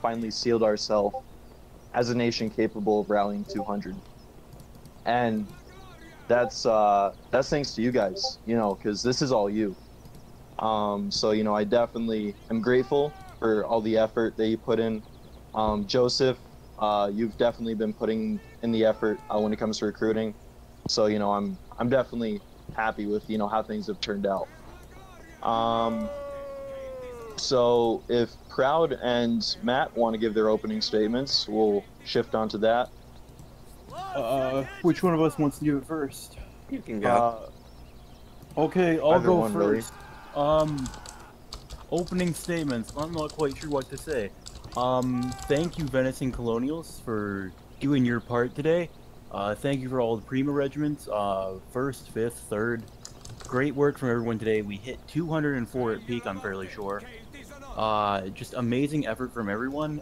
finally sealed ourselves as a nation capable of rallying 200. And that's thanks to you guys, you know, because this is all you. So you know, I definitely am grateful for all the effort that you put in. Joseph, you've definitely been putting in the effort when it comes to recruiting. So you know, I'm definitely happy with you know how things have turned out. Um, so if Proud and Matt want to give their opening statements, we'll shift on to that. Which one of us wants to do it first? You can go. Uh, Okay, I'll Either go one really. first. Opening statements. I'm not quite sure what to say. Thank you, Venison Colonials, for doing your part today. Thank you for all the Prima regiments, first, fifth, third. Great work from everyone today. We hit 204 at peak, I'm fairly sure. Just amazing effort from everyone.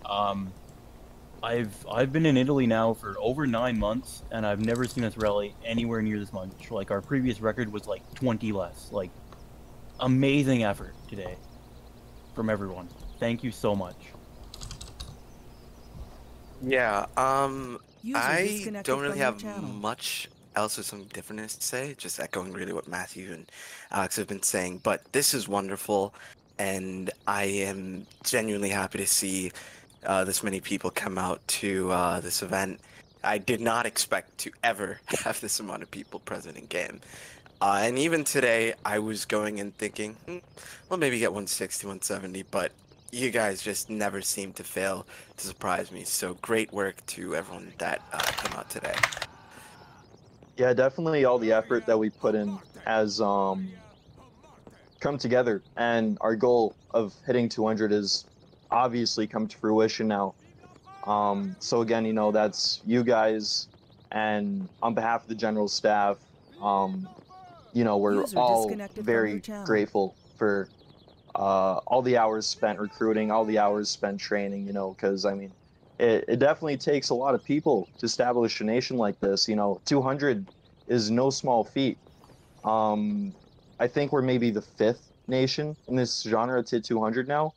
I've been in Italy now for over 9 months, and I've never seen us rally anywhere near this much. Like our previous record was like 20 less. Like amazing effort today from everyone. Thank you so much. Yeah, User I disconnected don't really from your have channel. much else or something different to say, just echoing really what Matthew and Alex have been saying. But this is wonderful, and I am genuinely happy to see this many people come out to this event. I did not expect to ever have this amount of people present in game. And even today, I was going and thinking, well, maybe get 160, 170, but you guys just never seem to fail to surprise me. So great work to everyone that came out today. Yeah, definitely all the effort that we put in has come together, and our goal of hitting 200 is obviously come to fruition now. So again, you know, that's you guys, and on behalf of the general staff, um, you know, we're User all disconnected from your very channel. grateful for all the hours spent recruiting, all the hours spent training, you know, because I mean, it definitely takes a lot of people to establish a nation like this. You know, 200 is no small feat. Um, I think we're maybe the fifth nation in this genre to 200 now.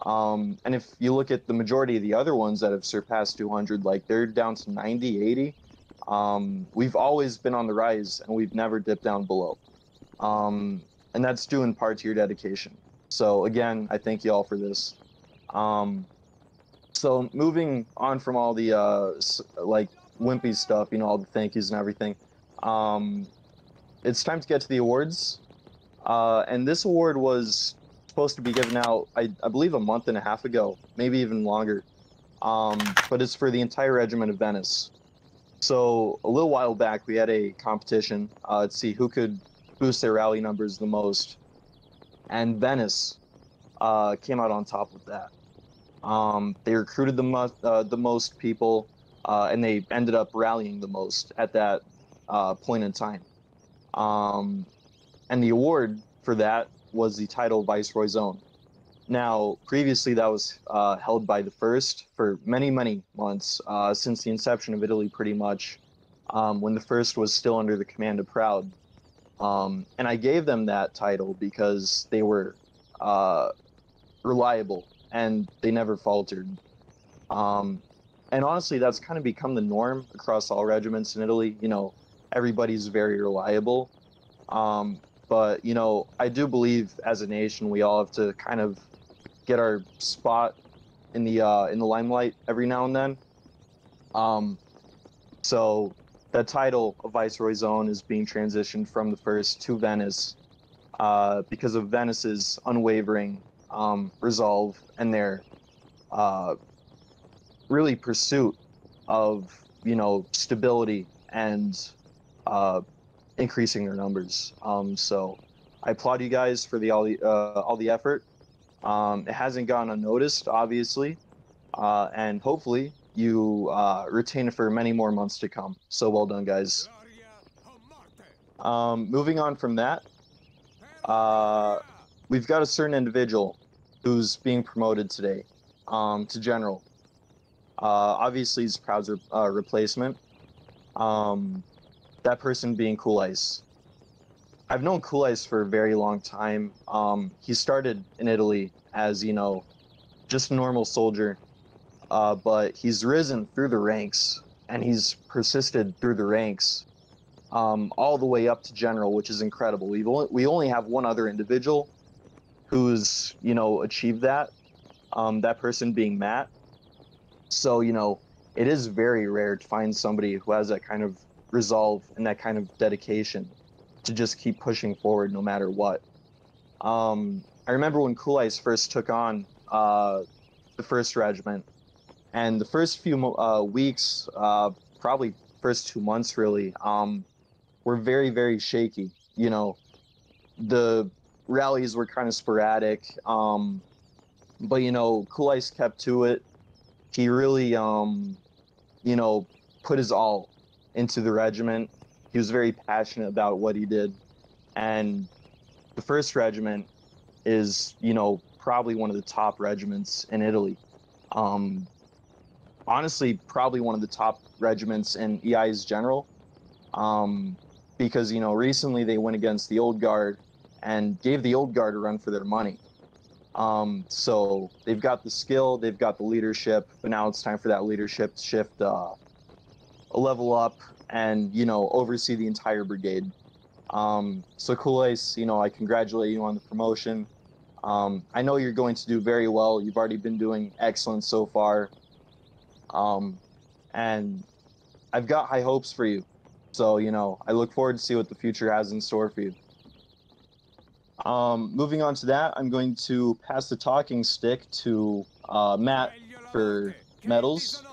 And if you look at the majority of the other ones that have surpassed 200, like they're down to 90, 80. We've always been on the rise and we've never dipped down below. Um, and that's due in part to your dedication. So again, I thank you all for this. Um, so moving on from all the like wimpy stuff, you know, all the thank yous and everything. Um, it's time to get to the awards. And this award was supposed to be given out, I believe, a month and a half ago, maybe even longer. But it's for the entire regiment of Venice. So a little while back, we had a competition to see who could boost their rally numbers the most, and Venice came out on top with that. They recruited the most people, and they ended up rallying the most at that point in time. Um, and the award for that was the title Viceroy's Own. Now, previously, that was held by the first for many, many months since the inception of Italy, pretty much, when the first was still under the command of Proud. And I gave them that title because they were uh, reliable and they never faltered. Um, and honestly, that's kind of become the norm across all regiments in Italy. You know, everybody's very reliable. Um, but you know, I do believe as a nation, we all have to kind of get our spot in the limelight every now and then. Um, so the title of Viceroy's Own is being transitioned from the first to Venice because of Venice's unwavering resolve and their uh, really pursuit of you know stability and uh, increasing their numbers. So I applaud you guys for the all the effort. It hasn't gone unnoticed, obviously, and hopefully you retain it for many more months to come. So well done, guys. Moving on from that, uh, we've got a certain individual who's being promoted today to general. Obviously, he's Proud's replacement. Um, that person being Cool Ice. I've known Cool Ice for a very long time. He started in Italy as, you know, just a normal soldier. but he's risen through the ranks, and he's persisted through the ranks, all the way up to general, which is incredible. We only have one other individual who's, you know, achieved that. That person being Matt. So, you know, it is very rare to find somebody who has that kind of resolve and that kind of dedication to just keep pushing forward no matter what. I remember when Cool Ice first took on the first regiment, and the first few weeks, probably first 2 months really, were very, very shaky. You know, the rallies were kind of sporadic, but, you know, Cool Ice kept to it. He really, you know, put his all into the regiment. He was very passionate about what he did. And the first regiment is, you know, probably one of the top regiments in Italy. Honestly, probably one of the top regiments in EI's general. Because, you know, recently they went against the Old Guard and gave the Old Guard a run for their money. So they've got the skill, they've got the leadership, but now it's time for that leadership to shift a level up and, you know, oversee the entire brigade. So Cool Ace, you know, I congratulate you on the promotion. I know you're going to do very well. You've already been doing excellent so far. And I've got high hopes for you. So, you know, I look forward to see what the future has in store for you. Moving on to that, I'm going to pass the talking stick to Matt for medals.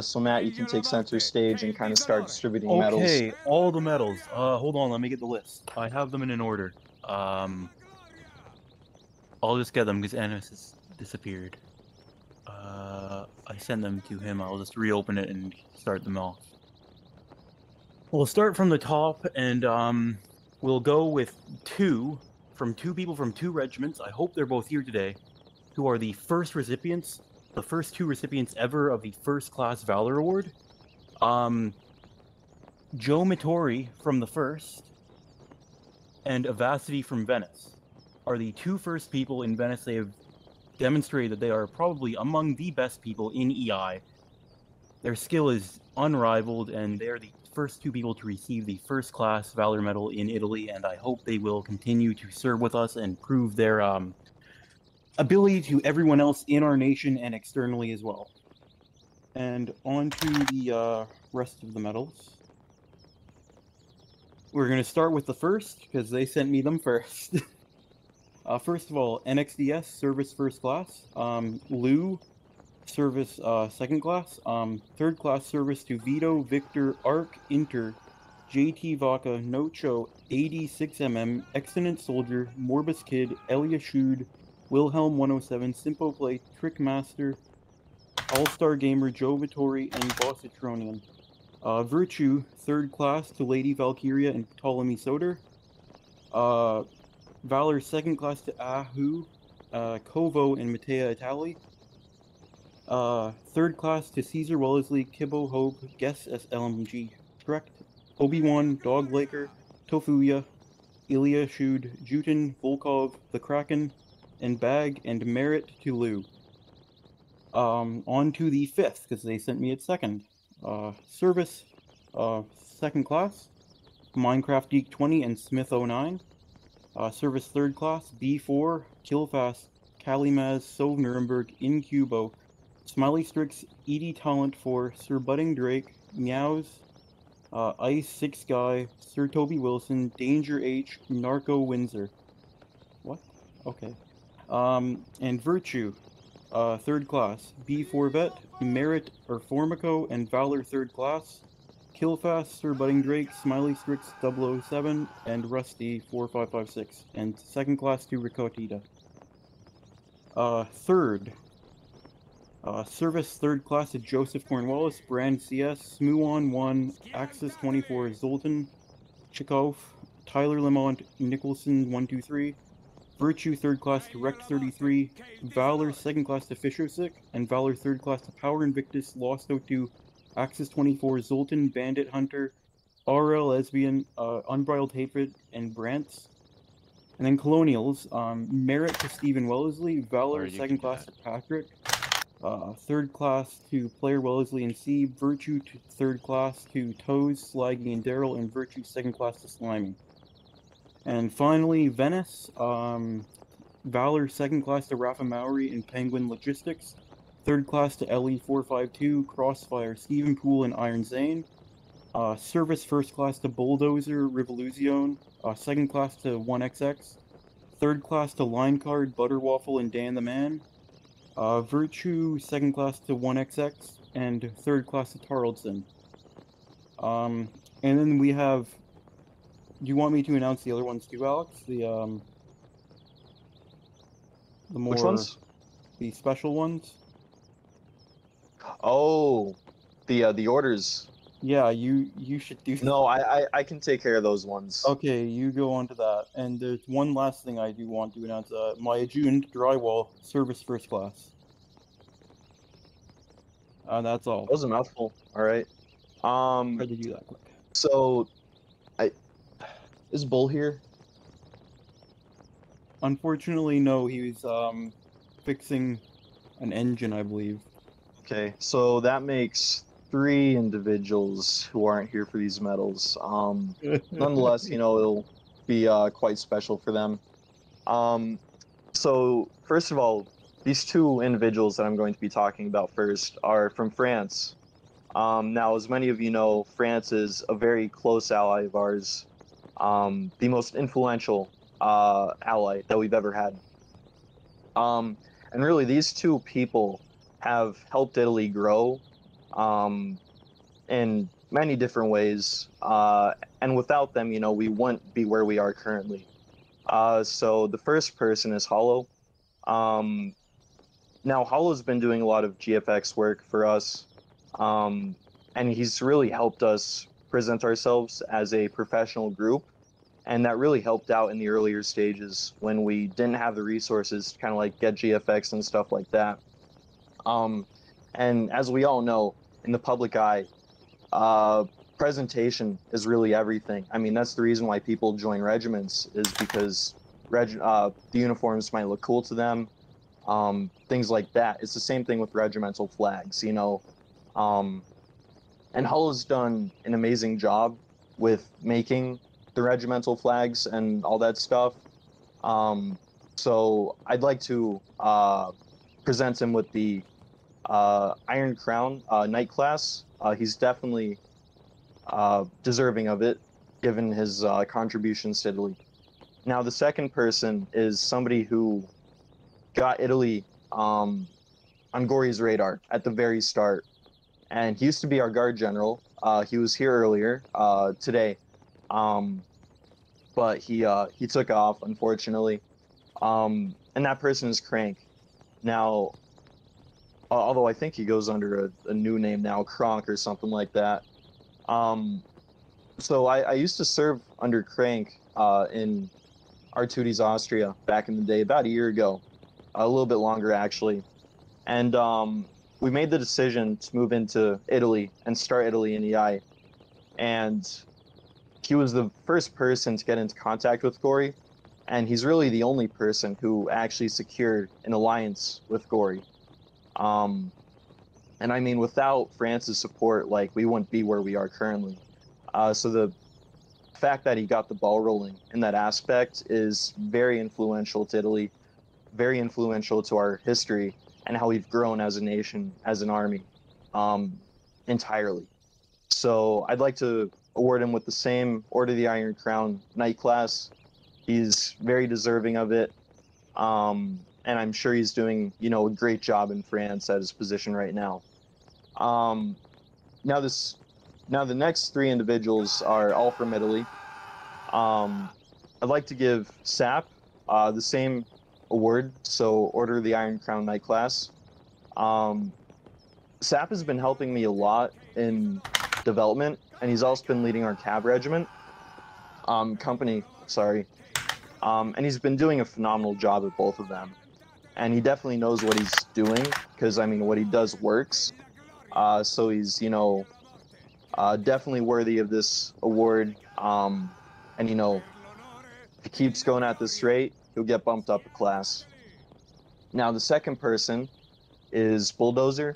So Matt, you can take center stage and kind of start distributing medals. Okay, all the medals. Hold on, let me get the list. I have them in an order. I'll just get them because Annis has disappeared. I sent them to him. I'll just reopen it and start them off. We'll start from the top, and we'll go with two people from two regiments. I hope they're both here today, who are the first recipients, the first two recipients ever of the First Class Valor Award. Joe Mittori from the First and Avacity from Venice are the two first people in Venice. They have demonstrated that they are probably among the best people in EI. Their skill is unrivaled, and they are the first two people to receive the First Class Valor Medal in Italy, and I hope they will continue to serve with us and prove their ability to everyone else in our nation and externally as well. And on to the rest of the medals. We're going to start with the first, because they sent me them first. First of all, NXDS, Service First Class. Lou, Service Second Class. Third Class Service to Vito, Victor, Arc, Inter, JT Vaca, Nocho, 86mm, Excellent Soldier, Morbus Kid, Elia Shud, Wilhelm 107, Simpo Play, Trickmaster, All-Star Gamer, Joe Vittori, and Bossatronian. Virtue, Third Class to Lady Valkyria and Ptolemy Soder. Valor Second Class to Ahu, Kovo, and Matea Itali. Third Class to Caesar Wellesley, Kibbo Hope, Guess SLMG, correct. Obi-Wan, Dog Laker, Tofuya, Ilya Shud, Juten, Volkov, The Kraken, and Bag, and Merit to Lou. On to the fifth, because they sent me it second. Service, Second Class, Minecraft Geek 20 and Smith 09. Service Third Class, B4, Killfast, Kalimaz, Sov Nuremberg, Incubo, Smiley Strix, Edie Talent 4, Sir Budding Drake, Meows, Ice 6 Guy, Sir Toby Wilson, Danger H, Narco Windsor. What? Okay. And Virtue, Third Class, B4 Vet, Merit or Formico, and Valor Third Class, Killfast, Sir Budding Drake, Smiley Strix 007, and Rusty 4556, and Second Class to Ricotita. Third, Service Third Class to Joseph Cornwallis, Brand CS, Smuon 1, Axis 24, Zoltan, Chikov, Tyler Lamont, Nicholson 123, Virtue Third Class to Rect 33, Valor Second Class to Fisher-Sick, and Valor Third Class to Power Invictus, Lost 02, Axis 24, Zoltan, Bandit Hunter, RL Lesbian, Unbridled Hatred, and Brantz. And then Colonials, Merit to Stephen Wellesley, Valor Second Class to Patrick, Third class to Player Wellesley and C. Virtue to third class to Toes, Slaggy, and Daryl, and Virtue second class to Slimy. And finally, Venice. Valor second class to Rafa Mowry and Penguin Logistics. Third class to LE452, Crossfire, Stephen Poole, and Iron Zane. Service first class to Bulldozer, Revolution. Second class to 1XX. Third class to Line Card, Butterwaffle, and Dan the Man. Virtue second class to 1XX, and third class to Tarleton. And then we have. Do you want me to announce the other ones too, Alex? The more Which ones? the special ones. Oh, the orders. Yeah, you should do. No, I can take care of those ones. Okay, you go on to that. And there's one last thing I do want to announce. My adjunct drywall service first class. That's all. That was a mouthful. All right. Tried to do that quick. So, is Bull here? Unfortunately, no. He was fixing an engine, I believe. Okay, so that makes 3 individuals who aren't here for these medals. Nonetheless, you know, it'll be quite special for them. So first of all, these 2 individuals that I'm going to be talking about first are from France. Now, as many of you know, France is a very close ally of ours, the most influential ally that we've ever had. And really, these 2 people have helped Italy grow in many different ways. And without them, you know, we wouldn't be where we are currently. So the first person is Hollow. Now, Hollow's been doing a lot of GFX work for us, and he's really helped us present ourselves as a professional group. And that really helped out in the earlier stages when we didn't have the resources to kind of like get GFX and stuff like that. And as we all know, in the public eye, presentation is really everything. I mean, that's the reason why people join regiments, is because the uniforms might look cool to them, things like that. It's the same thing with regimental flags, you know. And Hull has done an amazing job with making the regimental flags and all that stuff. So I'd like to present him with the Iron Crown Knight class. He's definitely deserving of it, given his contributions to Italy. Now, the second person is somebody who got Italy on Gory's radar at the very start. And he used to be our guard general. He was here earlier today, but he took off, unfortunately. And that person is Crank. Now, although I think he goes under a new name now, Kronk or something like that. So I used to serve under Crank in Artudes, Austria, back in the day, about a year ago, a little bit longer actually. And we made the decision to move into Italy and start Italy in EI. And he was the first person to get into contact with Gory, and he's really the only person who actually secured an alliance with Gory. And I mean, without France's support, like, we wouldn't be where we are currently. So the fact that he got the ball rolling in that aspect is very influential to Italy, very influential to our history and how we've grown as a nation, as an army, entirely. So I'd like to award him with the same Order of the Iron Crown Knight class. He's very deserving of it. And I'm sure he's doing, you know, a great job in France at his position right now. Now the next 3 individuals are all from Italy. I'd like to give Sap the same award, so Order of the Iron Crown Knight class. Sap has been helping me a lot in development, and he's also been leading our cab regiment, company, sorry. And he's been doing a phenomenal job at both of them. And he definitely knows what he's doing, because, I mean, what he does works. So he's, you know, definitely worthy of this award. And, you know, if he keeps going at this rate, he'll get bumped up a class. Now, the second person is Bulldozer.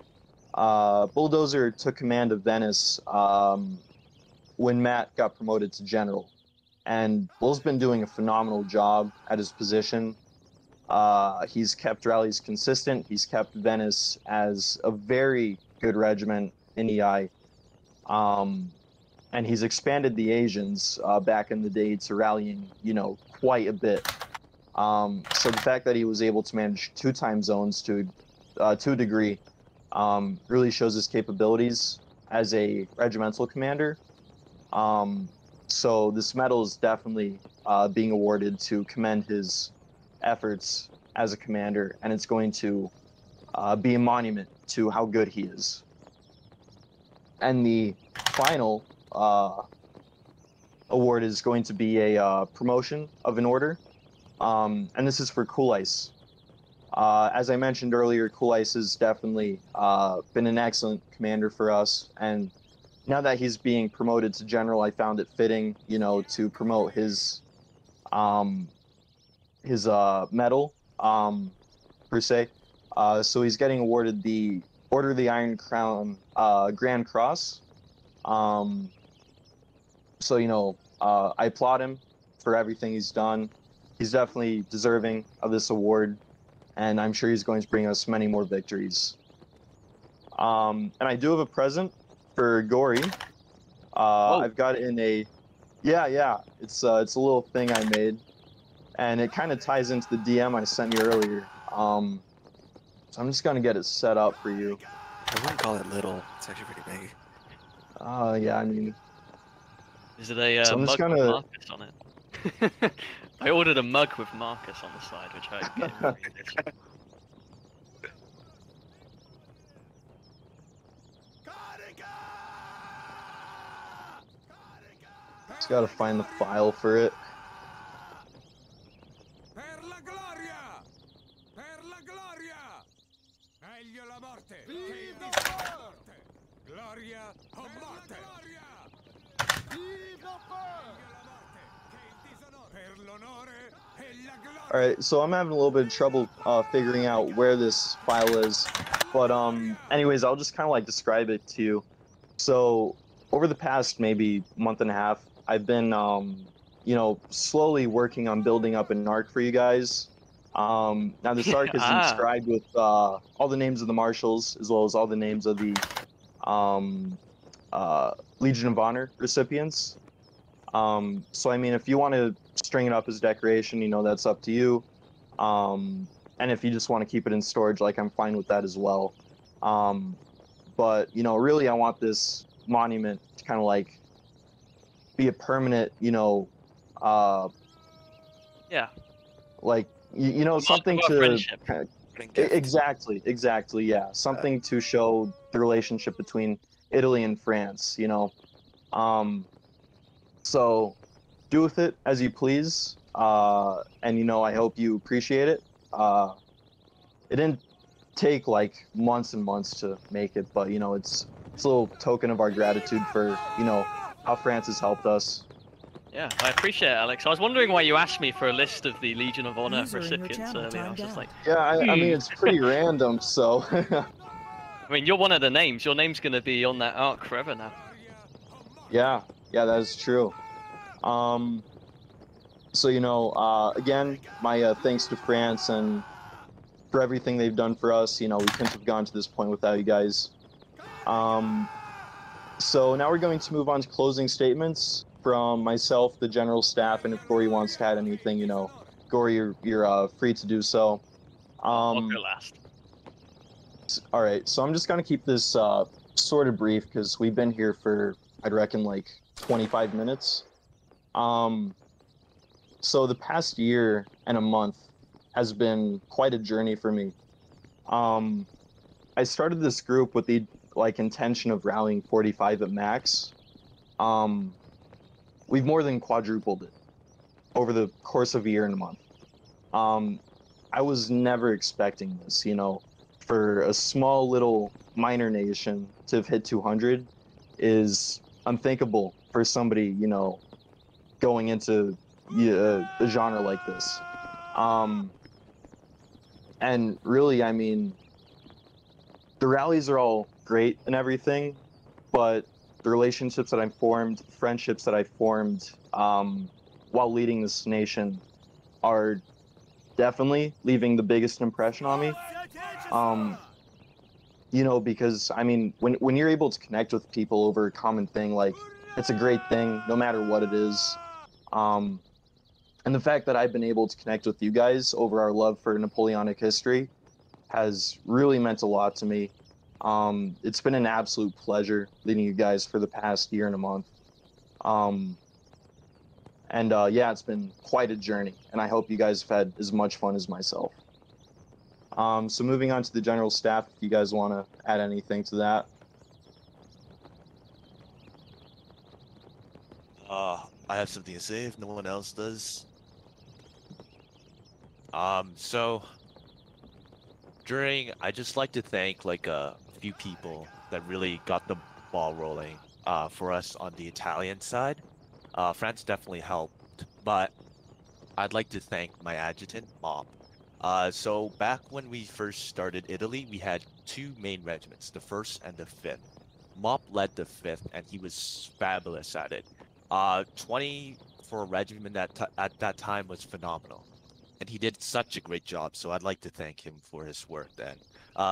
Bulldozer took command of Venice when Matt got promoted to general. And Bull's been doing a phenomenal job at his position. He's kept rallies consistent. He's kept Venice as a very good regiment in EI. And he's expanded the Asians back in the day to rallying, quite a bit. So the fact that he was able to manage 2 time zones to a degree really shows his capabilities as a regimental commander. So this medal is definitely being awarded to commend his efforts as a commander, and it's going to be a monument to how good he is. And the final award is going to be a promotion of an order, and this is for Cool Ice. As I mentioned earlier, Cool Ice has definitely been an excellent commander for us, and now that he's being promoted to general, I found it fitting, to promote his medal, per se. So he's getting awarded the Order of the Iron Crown Grand Cross. So, I applaud him for everything he's done. He's definitely deserving of this award, and I'm sure he's going to bring us many more victories. And I do have a present for Gory. I've got it in a, yeah, it's a little thing I made, and it kind of ties into the DM I sent you earlier. So I'm just gonna get it set up for you. I wouldn't call it little. It's actually pretty big. Yeah, I mean, Is it a so I'm just mug with gonna- Marcus on it? I ordered a mug with Marcus on the side, which I get. just gotta find the file for it. Per la gloria! Per la gloria! Meglio la morte! Viva la morte! Gloria o morte! Viva per l'onore e la gloria! Alright, so I'm having a little bit of trouble figuring out where this file is, but anyways, I'll just kind of like describe it to you. So over the past maybe month and a half, I've been slowly working on building up an arc for you guys. Now this arc is inscribed with all the names of the marshals, as well as all the names of the Legion of Honor recipients. So I mean, if you want to string it up as decoration, that's up to you. And if you just want to keep it in storage, like, I'm fine with that as well. But really, I want this monument to kind of like be a permanent, Yeah. like something to friendship. exactly, yeah, something to show the relationship between Italy and France. So do with it as you please, and I hope you appreciate it. It didn't take like months and months to make it, but it's a little token of our gratitude for how France has helped us. Yeah, I appreciate it, Alex. I was wondering why you asked me for a list of the Legion of Honor User in your recipients channel earlier. I was timed just out. like, Yeah, I mean, it's pretty random, so. I mean, you're one of the names. Your name's going to be on that arc forever now. Yeah, that is true. So again, my thanks to France and for everything they've done for us. We couldn't have gone to this point without you guys. So now we're going to move on to closing statements from myself, the general staff, and if Gory wants to add anything, Gory, you're free to do so. I'll go last. All right, so I'm just gonna keep this sort of brief because we've been here for, I'd reckon, like 25 minutes. So the past year and a month has been quite a journey for me. I started this group with the intention of rallying 45 at max. We've more than quadrupled it over the course of a year and a month. I was never expecting this, for a small little minor nation to have hit 200 is unthinkable for somebody, going into a genre like this. And really, I mean, the rallies are all great and everything, but the relationships that I formed, friendships that I formed while leading this nation are definitely leaving the biggest impression on me. You know, because I mean, when you're able to connect with people over a common thing, like it's a great thing, no matter what it is. Um, and the fact that I've been able to connect with you guys over our love for Napoleonic history has really meant a lot to me. It's been an absolute pleasure leading you guys for the past year and a month. Um, and yeah, it's been quite a journey, and I hope you guys have had as much fun as myself. So moving on to the general staff, if you guys want to add anything to that. I have something to say if no one else does. So I just like to thank like a few people that really got the ball rolling for us on the Italian side. France definitely helped, but I'd like to thank my adjutant, Mop. So back when we first started Italy, we had two main regiments, the 1st and the 5th. Mop led the 5th, and he was fabulous at it. 20 for a regiment at that time was phenomenal. And he did such a great job, so I'd like to thank him for his work then.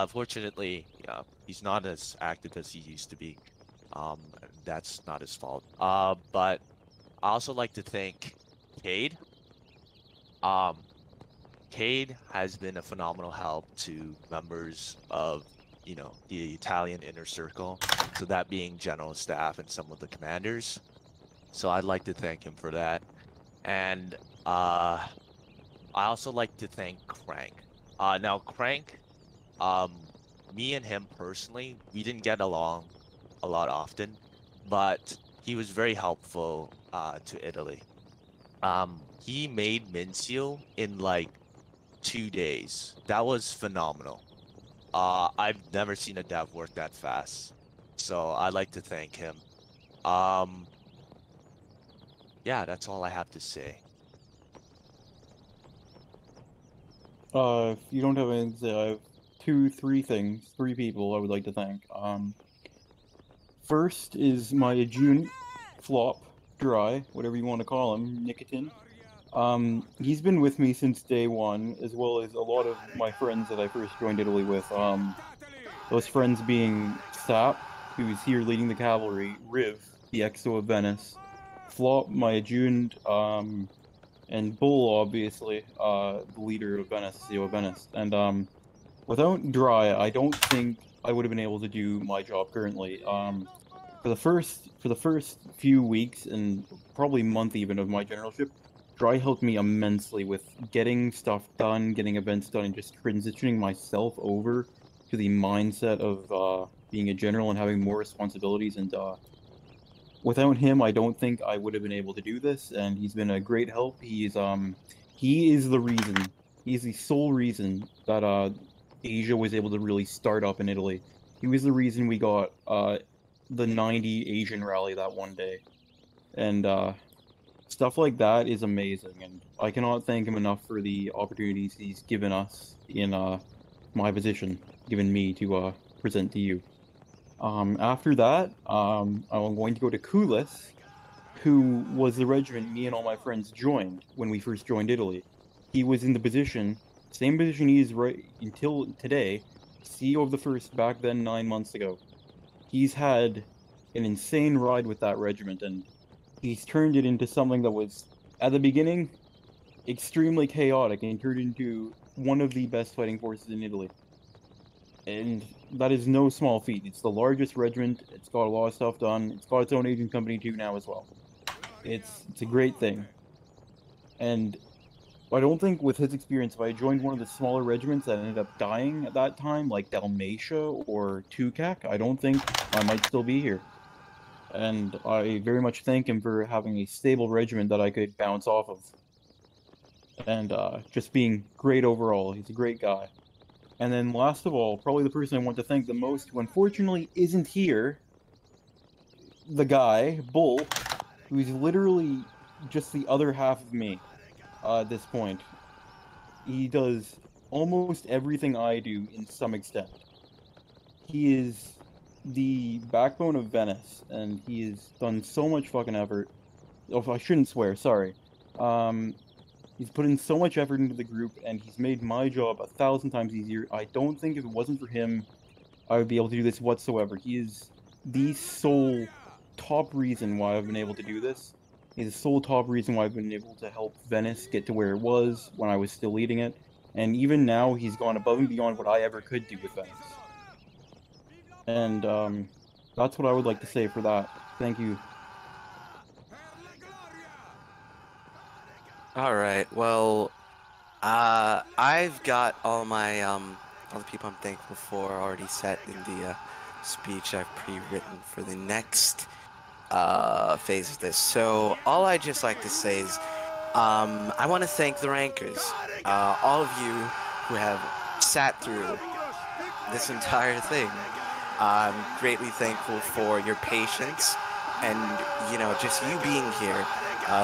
Fortunately, he's not as active as he used to be. That's not his fault. But I also like to thank Cade. Um, Cade has been a phenomenal help to members of, the Italian inner circle. So that being general staff and some of the commanders. So I'd like to thank him for that. And I also like to thank Crank. Now Crank, um, me and him personally, we didn't get along a lot often, but he was very helpful to Italy. He made Mincio in like 2 days. That was phenomenal. I've never seen a dev work that fast. So I'd like to thank him. Um, yeah, that's all I have to say. If you don't have anything to say, I have three people I would like to thank. First is my adjutant, Flop, Dry, whatever you want to call him, Nicotine. He's been with me since day one, as well as a lot of my friends that I first joined Italy with. Those friends being Sap, who's here leading the cavalry, Riv, the XO of Venice, Flop, my adjutant, and Bull, obviously, the leader of Venice, CEO of Venice. And without Dry, I don't think I would have been able to do my job currently. For the first few weeks and probably month even of my generalship, Dry helped me immensely with getting stuff done, getting events done, and just transitioning myself over to the mindset of being a general and having more responsibilities. And without him, I don't think I would have been able to do this. And he's been a great help. He is the reason. He's the sole reason that Asia was able to really start up in Italy. He was the reason we got the 90 Asian rally that one day. And stuff like that is amazing, and I cannot thank him enough for the opportunities he's given us in my position, given me to present to you. After that, I'm going to go to Kulis, who was the regiment me and all my friends joined when we first joined Italy. He was in the position, same position he is right until today, CEO of the first back then 9 months ago. He's had an insane ride with that regiment, and he's turned it into something that was, at the beginning, extremely chaotic and turned into one of the best fighting forces in Italy. And that is no small feat. It's the largest regiment. It's got a lot of stuff done. It's got its own agent company too now as well. It's a great thing. And I don't think with his experience, if I joined one of the smaller regiments that ended up dying at that time, like Dalmatia or Tukak, I don't think I might still be here. And I very much thank him for having a stable regiment that I could bounce off of. And just being great overall. He's a great guy. And then last of all, probably the person I want to thank the most, who unfortunately isn't here, the guy, Bull, who's literally just the other half of me at this point. He does almost everything I do in some extent. he is the backbone of Venice, and he has done so much fucking effort. Oh, I shouldn't swear, sorry. He's put in so much effort into the group, and he's made my job 1,000 times easier. I don't think if it wasn't for him, I would be able to do this whatsoever. He is the sole top reason why I've been able to do this. He's the sole top reason why I've been able to help Venice get to where it was when I was still leading it. And even now, he's gone above and beyond what I ever could do with Venice. And that's what I would like to say for that. Thank you. All right. Well, I've got all my all the people I'm thankful for already set in the speech I've pre-written for the next phase of this. So all I just like to say is I want to thank the rankers, all of you who have sat through this entire thing. I'm greatly thankful for your patience and, you know, just you being here,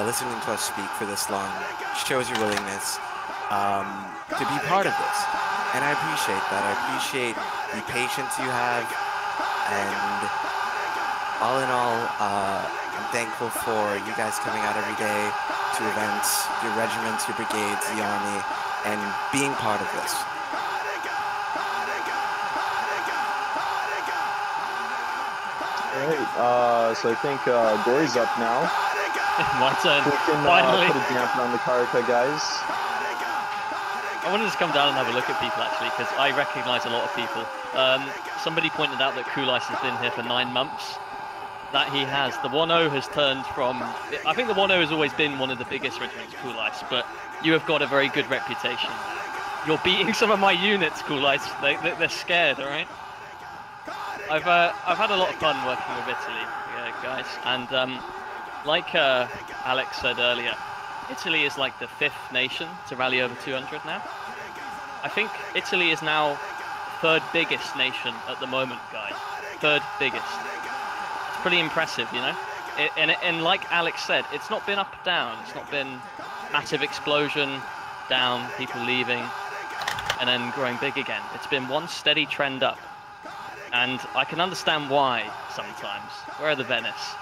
listening to us speak for this long shows your willingness to be part of this. And I appreciate that. I appreciate the patience you have. And all in all, I'm thankful for you guys coming out every day to events, your regiments, your brigades, the army, and being part of this. All right, so I think Gory's up now. My turn. We can Finally. put a damper on the Karaka, guys. I wanted to come down and have a look at people actually, because I recognise a lot of people. Somebody pointed out that Kulais has been here for 9 months. That he has. The 1-0 has turned from... I think the 1-0 has always been one of the biggest regiments, Kulais, but you have got a very good reputation. You're beating some of my units, Kulais. They're scared, alright? I've had a lot of fun working with Italy, guys, and like Alex said earlier, Italy is like the 5th nation to rally over 200 now. I think Italy is now 3rd biggest nation at the moment, guys. 3rd biggest. It's pretty impressive, you know? And like Alex said, it's not been up and down. It's not been massive explosion, down, people leaving, and then growing big again. It's been one steady trend up. And I can understand why sometimes. Where are the Venice?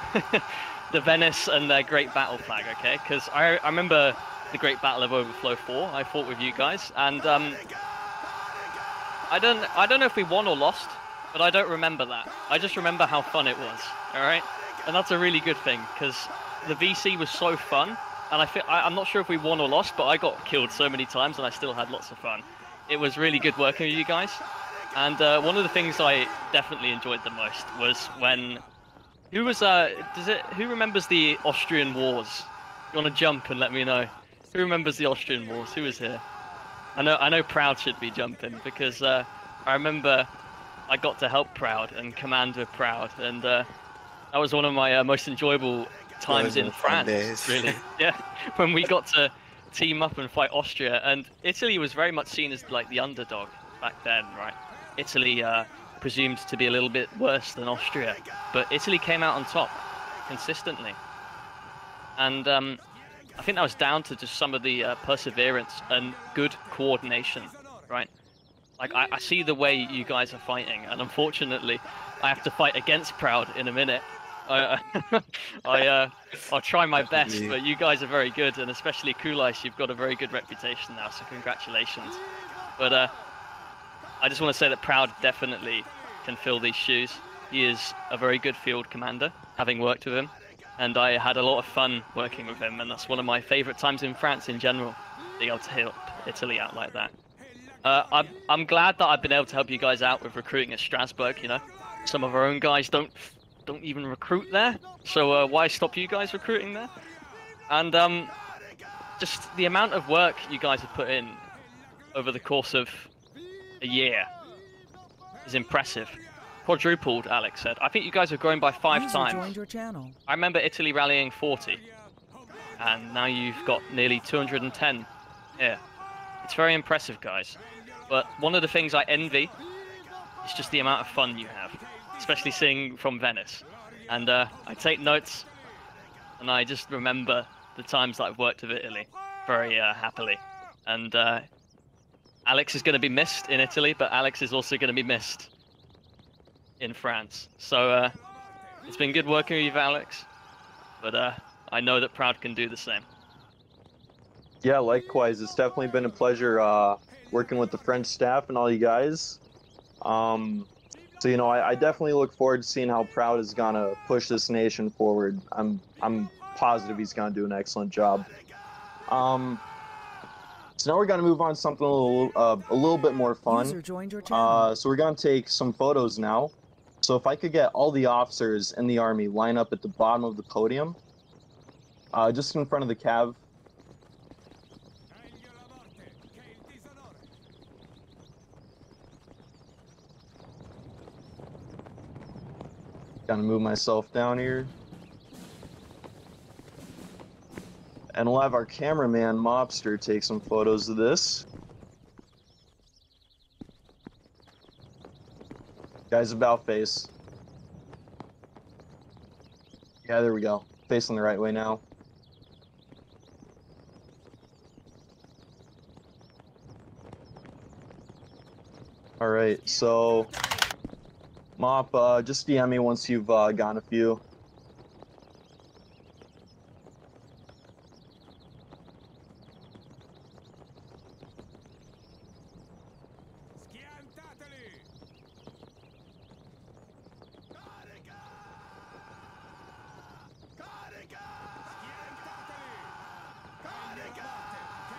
The Venice and their Great Battle flag, okay? Because I remember the Great Battle of Overflow 4. I fought with you guys, and I don't know if we won or lost, but I don't remember that. I just remember how fun it was. All right, and that's a really good thing because the VC was so fun, and I'm not sure if we won or lost, but I got killed so many times, and I still had lots of fun. It was really good working with you guys. And one of the things I definitely enjoyed the most was when... Who remembers the Austrian Wars? You want to jump and let me know? Who remembers the Austrian Wars? Who was here? I know Proud should be jumping because I remember I got to help Proud and command with Proud, and that was one of my most enjoyable times in France, really. Yeah, when we got to team up and fight Austria, and Italy was very much seen as like the underdog back then, right? Italy presumed to be a little bit worse than Austria, but Italy came out on top consistently. And I think that was down to just some of the perseverance and good coordination, right? Like, I see the way you guys are fighting, and unfortunately, I have to fight against Proud in a minute. I'll try my best, but you guys are very good, and especially Kulais, you've got a very good reputation now, so congratulations. But I just want to say that Proud definitely can fill these shoes. He is a very good field commander, having worked with him, and I had a lot of fun working with him, and that's one of my favourite times in France in general, being able to help Italy out like that. I'm glad that I've been able to help you guys out with recruiting at Strasbourg, you know. Some of our own guys don't even recruit there, so why stop you guys recruiting there? And just the amount of work you guys have put in over the course of a year is impressive. Quadrupled, Alex said. I think you guys have grown by 5 times. I remember Italy rallying 40, and now you've got nearly 210 here. It's very impressive, guys. But one of the things I envy is just the amount of fun you have, especially seeing from Venice. And I take notes, and I just remember the times that I've worked with Italy very happily. And Alex is going to be missed in Italy, but Alex is also going to be missed in France. So it's been good working with you, Alex, but I know that Proud can do the same. Yeah, likewise. It's definitely been a pleasure working with the French staff and all you guys. So you know, I definitely look forward to seeing how Proud is gonna push this nation forward. I'm positive he's gonna do an excellent job. So now we're gonna move on to something a little bit more fun. User joined your channel. So we're gonna take some photos now. So if I could get all the officers in the army line up at the bottom of the podium, just in front of the cav. Gotta move myself down here. And we'll have our cameraman, Mobster, take some photos of this. Guys, about face. Yeah, there we go. Facing the right way now. All right, so Mop, just DM me once you've gotten a few.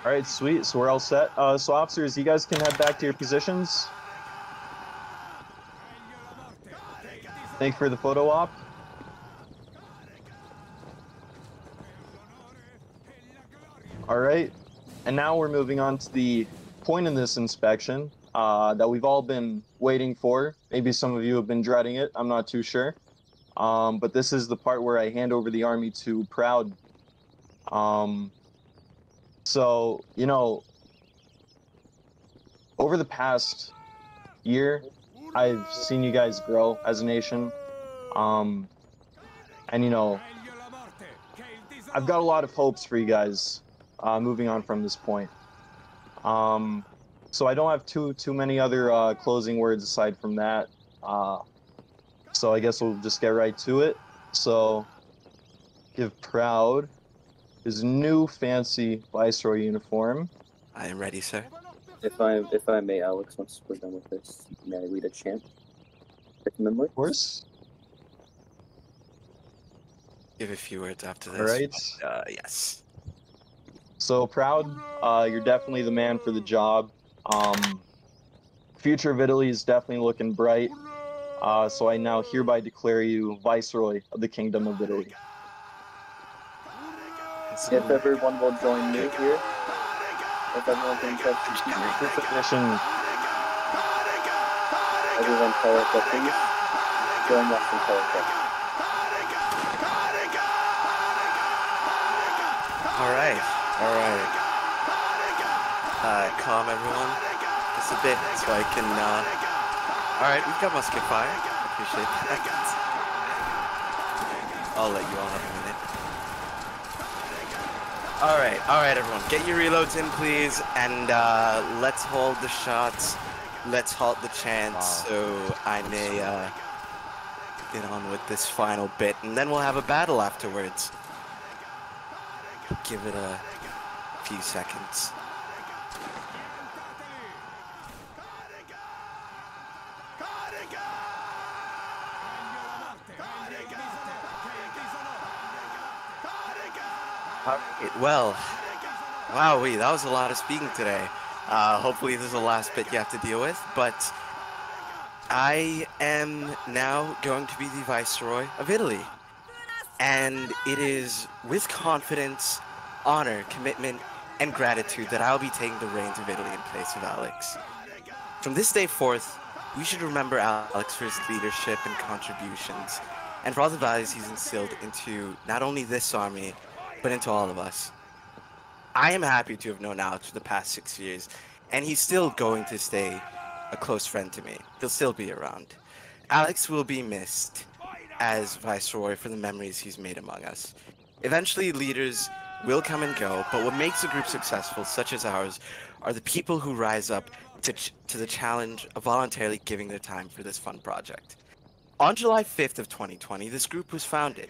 All right, sweet. So we're all set. So officers, you guys can head back to your positions. Thank you for the photo op. All right, and now we're moving on to the point in this inspection that we've all been waiting for. Maybe some of you have been dreading it. I'm not too sure. But this is the part where I hand over the army to Proud. So, you know, over the past year, I've seen you guys grow as a nation. And, you know, I've got a lot of hopes for you guys moving on from this point. So I don't have too many other closing words aside from that. So I guess we'll just get right to it. So give Proud his new fancy Viceroy uniform. I am ready, sir. If I may, Alex, once we're done with this, may I read a chant? Remember? Of course. Give a few words after this. All right. Yes. So Proud, you're definitely the man for the job. Future of Italy is definitely looking bright. So I now hereby declare you Viceroy of the Kingdom of Italy. If everyone will join me here, if everyone can touch Your position. everyone Carica, please. Join us in Carica. Alright. Calm everyone. Just a bit so I can, Alright, we've got musket fire. Appreciate that. I'll let you all have a minute. Alright everyone, get your reloads in please, and let's hold the shots, let's halt the chants, so I may get on with this final bit, and then we'll have a battle afterwards. Give it a few seconds. Alright, well, wowee, that was a lot of speaking today. Hopefully this is the last bit you have to deal with, but I am now going to be the Viceroy of Italy. And it is with confidence, honor, commitment, and gratitude that I'll be taking the reins of Italy in place of Alex. From this day forth, we should remember Alex for his leadership and contributions, and for all the values he's instilled into not only this army, but into all of us. I am happy to have known Alex for the past 6 years, and he's still going to stay a close friend to me. He'll still be around. Alex will be missed as Viceroy for the memories he's made among us. Eventually, leaders will come and go, but what makes a group successful, such as ours, are the people who rise up to the challenge of voluntarily giving their time for this fun project. On July 5th of 2020, this group was founded.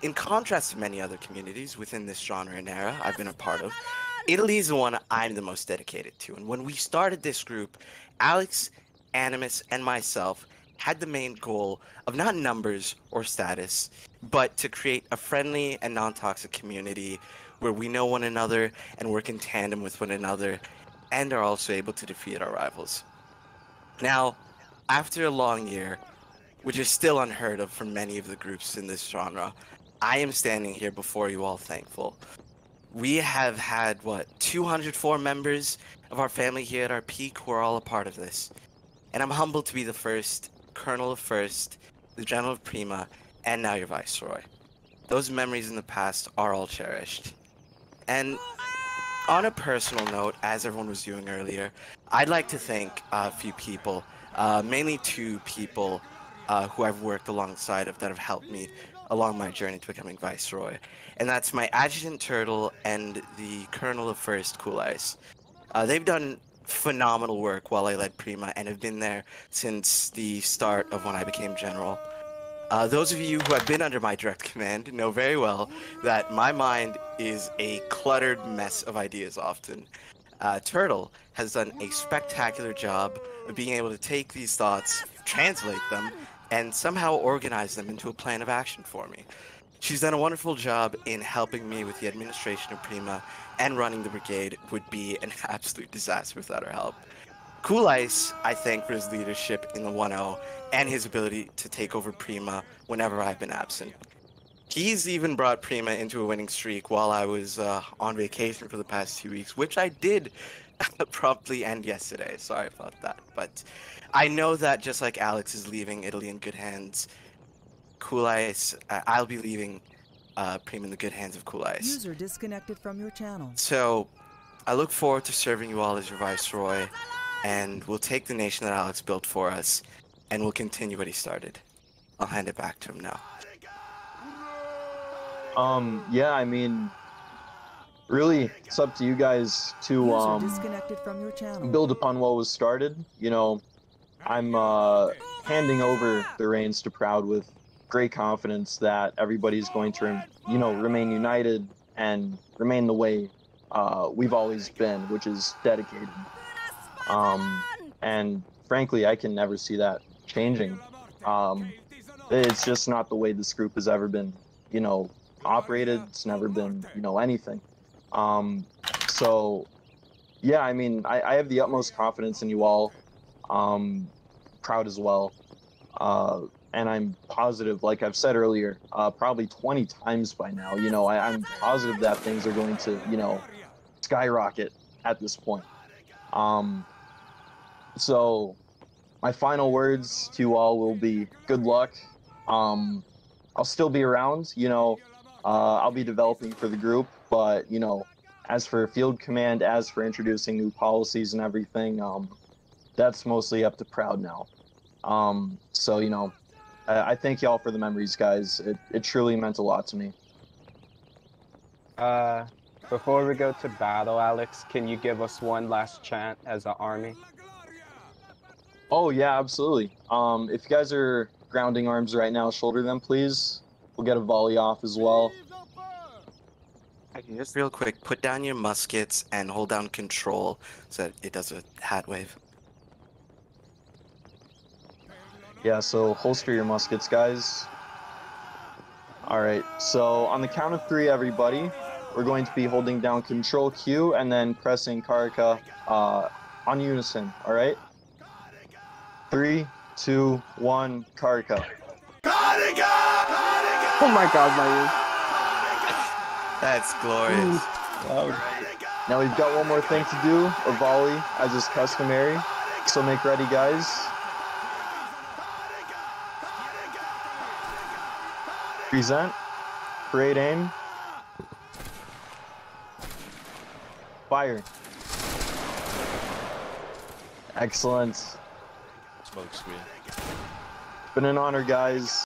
In contrast to many other communities within this genre and era I've been a part of, Italy is the one I'm the most dedicated to. And when we started this group, Alex, Animus, and myself had the main goal of not numbers or status, but to create a friendly and non-toxic community where we know one another and work in tandem with one another and are also able to defeat our rivals. Now, after a long year, which is still unheard of for many of the groups in this genre, I am standing here before you all thankful. We have had, 204 members of our family here at our peak who are all a part of this. And I'm humbled to be the first Colonel of First, the General of Prima, and now your Viceroy. Those memories in the past are all cherished. And on a personal note, as everyone was doing earlier, I'd like to thank a few people, mainly two people who I've worked alongside of that have helped me along my journey to becoming Viceroy. And that's my Adjutant Turtle and the Colonel of First, Cool Ice. They've done phenomenal work while I led Prima and have been there since the start of when I became General. Those of you who have been under my direct command know very well that my mind is a cluttered mess of ideas often. Turtle has done a spectacular job of being able to take these thoughts, translate them, and somehow organize them into a plan of action for me. She's done a wonderful job in helping me with the administration of Prima, and running the brigade would be an absolute disaster without her help. Cool Ice, I thank for his leadership in the 1-0 and his ability to take over Prima whenever I've been absent. He's even brought Prima into a winning streak while I was on vacation for the past 2 weeks, which I did promptly end yesterday. Sorry about that. But I know that just like Alex is leaving Italy in good hands, Cool Ice, I'll be leaving Prima in the good hands of Cool Ice. User disconnected from your channel. So I look forward to serving you all as your Viceroy, and we'll take the nation that Alex built for us, and we'll continue what he started. I'll hand it back to him now. Yeah, I mean, really, it's up to you guys to disconnected from your channel. build upon what was started. You know, I'm handing over the reins to Proud with great confidence that everybody's going to, remain united and remain the way we've always been, which is dedicated. And frankly, I can never see that changing. It's just not the way this group has ever been, operated. It's never been, anything. So, yeah, I mean, I have the utmost confidence in you all. Proud as well. And I'm positive, like I've said earlier, probably 20 times by now, I'm positive that things are going to, skyrocket at this point. So my final words to you all will be good luck. I'll still be around, I'll be developing for the group, but, as for field command, as for introducing new policies and everything, that's mostly up to Proud now. So, I thank y'all for the memories, guys. It truly meant a lot to me. Before we go to battle, Alex, can you give us one last chant as an army? Oh, yeah, absolutely. If you guys are grounding arms right now, shoulder them, please. We'll get a volley off as well. Just real quick, put down your muskets and hold down control so that it does a hat wave. Yeah, so holster your muskets, guys. All right, so on the count of 3, everybody, we're going to be holding down Control Q and then pressing Karaka on unison, all right? 3, 2, 1, Karaka. Oh my god, my ears. That's glorious. Now we've got one more thing to do, a volley, as is customary. So make ready, guys. Present. Parade aim. Fire. Excellent. Smoke screen. It's been an honor, guys.